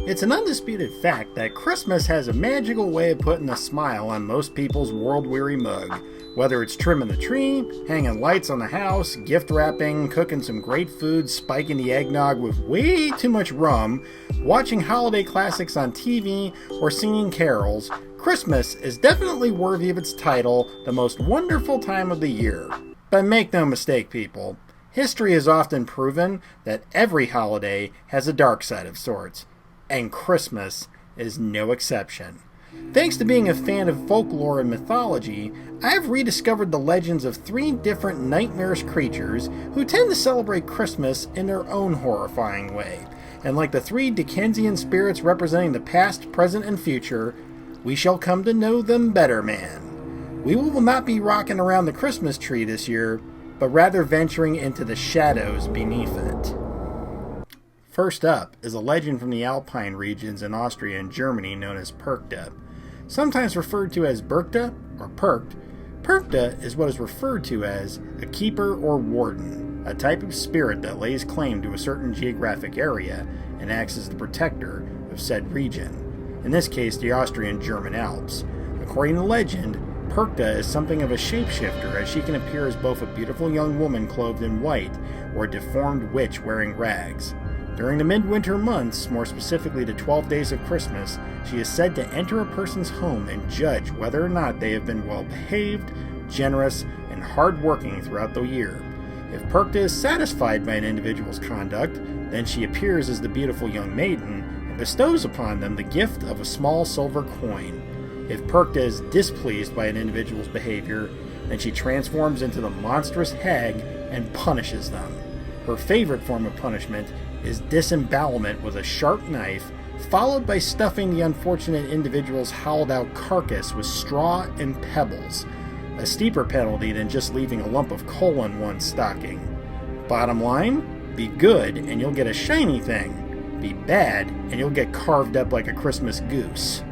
It's an undisputed fact that Christmas has a magical way of putting a smile on most people's world-weary mug. Whether it's trimming the tree, hanging lights on the house, gift wrapping, cooking some great food, spiking the eggnog with way too much rum, watching holiday classics on TV, or singing carols, Christmas is definitely worthy of its title, the most wonderful time of the year. But make no mistake, people, history has often proven that every holiday has a dark side of sorts. And Christmas is no exception. Thanks to being a fan of folklore and mythology, I've rediscovered the legends of 3 different nightmarish creatures who tend to celebrate Christmas in their own horrifying way. And like the 3 Dickensian spirits representing the past, present, and future, we shall come to know them better, man. We will not be rocking around the Christmas tree this year, but rather venturing into the shadows beneath it. First up is a legend from the Alpine regions in Austria and Germany known as Perkta. Sometimes referred to as Berkta or Perkt, Perkta is what is referred to as a keeper or warden, a type of spirit that lays claim to a certain geographic area and acts as the protector of said region, in this case the Austrian-German Alps. According to legend, Perkta is something of a shapeshifter, as she can appear as both a beautiful young woman clothed in white or a deformed witch wearing rags. During the midwinter months, more specifically the 12 days of Christmas, she is said to enter a person's home and judge whether or not they have been well-behaved, generous, and hard-working throughout the year. If Perkta is satisfied by an individual's conduct, then she appears as the beautiful young maiden and bestows upon them the gift of a small silver coin. If Perkta is displeased by an individual's behavior, then she transforms into the monstrous hag and punishes them. Her favorite form of punishment is disembowelment with a sharp knife, followed by stuffing the unfortunate individual's hollowed-out carcass with straw and pebbles, a steeper penalty than just leaving a lump of coal in one's stocking. Bottom line, be good and you'll get a shiny thing. Be bad and you'll get carved up like a Christmas goose.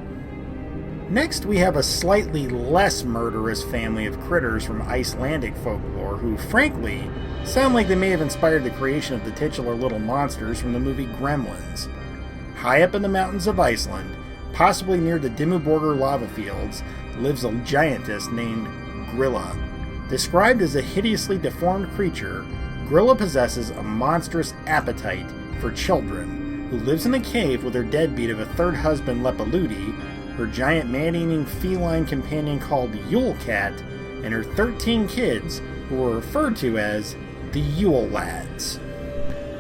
Next, we have a slightly less murderous family of critters from Icelandic folklore who, frankly, sound like they may have inspired the creation of the titular little monsters from the movie Gremlins. High up in the mountains of Iceland, possibly near the Dimmuborgir lava fields, lives a giantess named Grilla. Described as a hideously deformed creature, Grilla possesses a monstrous appetite for children, who lives in a cave with her deadbeat of a third husband Lepaludi, her giant man-eating feline companion called Yule Cat, and her 13 kids, who are referred to as the Yule Lads.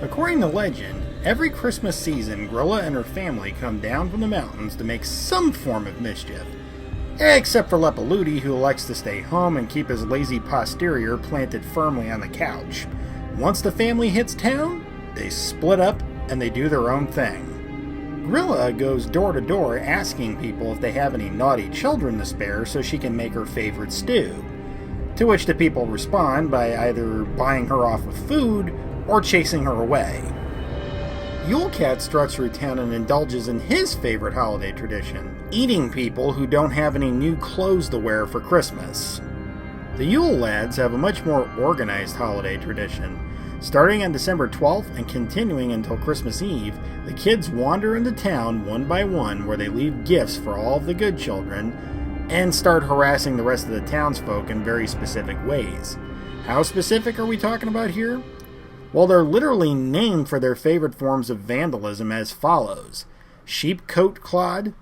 According to legend, every Christmas season, Grilla and her family come down from the mountains to make some form of mischief. Except for Lepaludi, who elects to stay home and keep his lazy posterior planted firmly on the couch. Once the family hits town, they split up and they do their own thing. Grilla goes door to door asking people if they have any naughty children to spare so she can make her favorite stew. To which the people respond by either buying her off with food or chasing her away. Yule Cat struts through town and indulges in his favorite holiday tradition, eating people who don't have any new clothes to wear for Christmas. The Yule Lads have a much more organized holiday tradition. Starting on December 12th and continuing until Christmas Eve, the kids wander into town one by one where they leave gifts for all of the good children and start harassing the rest of the townsfolk in very specific ways. How specific are we talking about here? Well, they're literally named for their favorite forms of vandalism as follows: sheepcoat clod,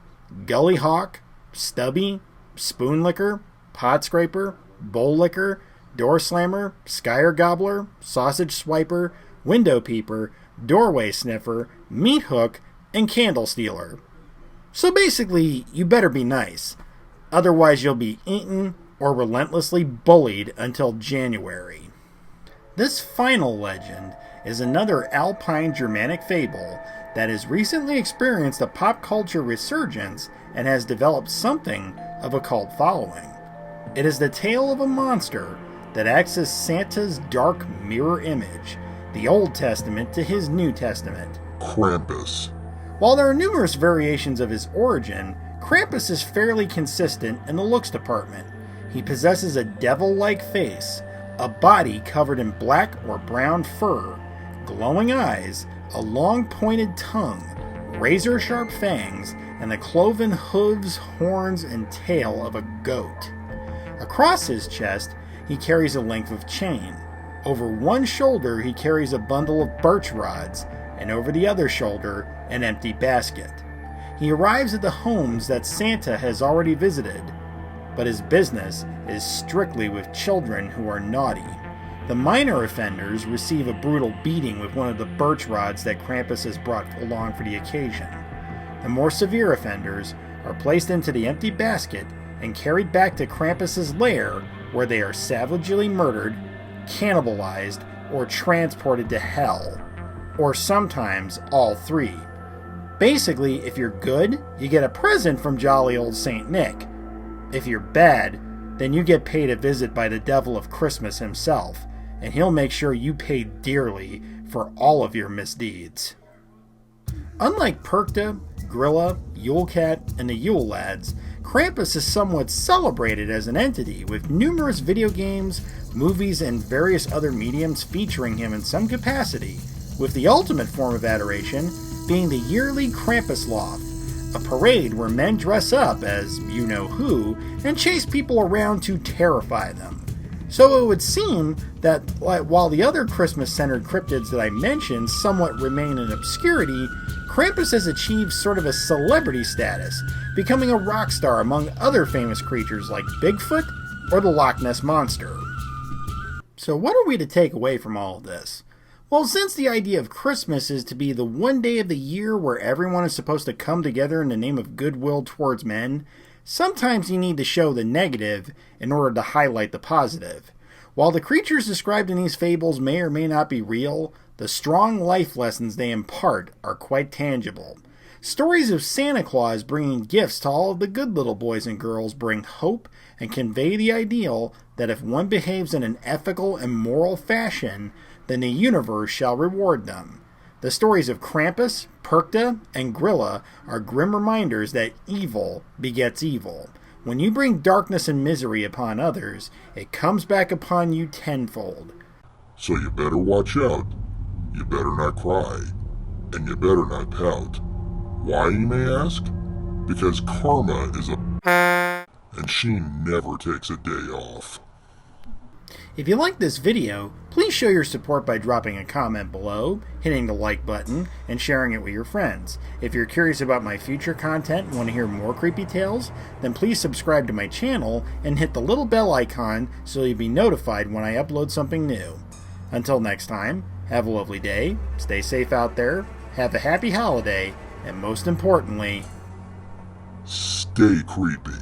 gully hawk, stubby, spoon licker, pot scraper, bowl licker, door slammer, skyer gobbler, sausage swiper, window peeper, doorway sniffer, meat hook, and candle stealer. So basically, you better be nice. Otherwise, you'll be eaten or relentlessly bullied until January. This final legend is another Alpine Germanic fable that has recently experienced a pop culture resurgence and has developed something of a cult following. It is the tale of a monster that acts as Santa's dark mirror image, the Old Testament to his New Testament. Krampus. While there are numerous variations of his origin, Krampus is fairly consistent in the looks department. He possesses a devil-like face, a body covered in black or brown fur, glowing eyes, a long pointed tongue, razor-sharp fangs, and the cloven hooves, horns, and tail of a goat. Across his chest, he carries a length of chain. Over one shoulder, he carries a bundle of birch rods, and over the other shoulder, an empty basket. He arrives at the homes that Santa has already visited, but his business is strictly with children who are naughty. The minor offenders receive a brutal beating with one of the birch rods that Krampus has brought along for the occasion. The more severe offenders are placed into the empty basket and carried back to Krampus's lair, where they are savagely murdered, cannibalized, or transported to hell. Or sometimes all three. Basically, if you're good, you get a present from jolly old Saint Nick. If you're bad, then you get paid a visit by the devil of Christmas himself, and he'll make sure you pay dearly for all of your misdeeds. Unlike Perkta, Grilla, Yule Cat, and the Yule Lads, Krampus is somewhat celebrated as an entity, with numerous video games, movies, and various other mediums featuring him in some capacity, with the ultimate form of adoration being the yearly Krampusloft, a parade where men dress up as you-know-who and chase people around to terrify them. So it would seem that while the other Christmas-centered cryptids that I mentioned somewhat remain in obscurity, Krampus has achieved sort of a celebrity status, becoming a rock star among other famous creatures like Bigfoot or the Loch Ness Monster. So what are we to take away from all of this? Well, since the idea of Christmas is to be the one day of the year where everyone is supposed to come together in the name of goodwill towards men, sometimes you need to show the negative in order to highlight the positive. While the creatures described in these fables may or may not be real, the strong life lessons they impart are quite tangible. Stories of Santa Claus bringing gifts to all of the good little boys and girls bring hope and convey the ideal that if one behaves in an ethical and moral fashion, then the universe shall reward them. The stories of Krampus, Perkta, and Grilla are grim reminders that evil begets evil. When you bring darkness and misery upon others, it comes back upon you tenfold. So you better watch out. You better not cry. And you better not pout. Why, you may ask? Because karma is a and she never takes a day off. If you like this video, please show your support by dropping a comment below, hitting the like button, and sharing it with your friends. If you're curious about my future content and want to hear more creepy tales, then please subscribe to my channel and hit the little bell icon so you'll be notified when I upload something new. Until next time, have a lovely day, stay safe out there, have a happy holiday, and most importantly, stay creepy.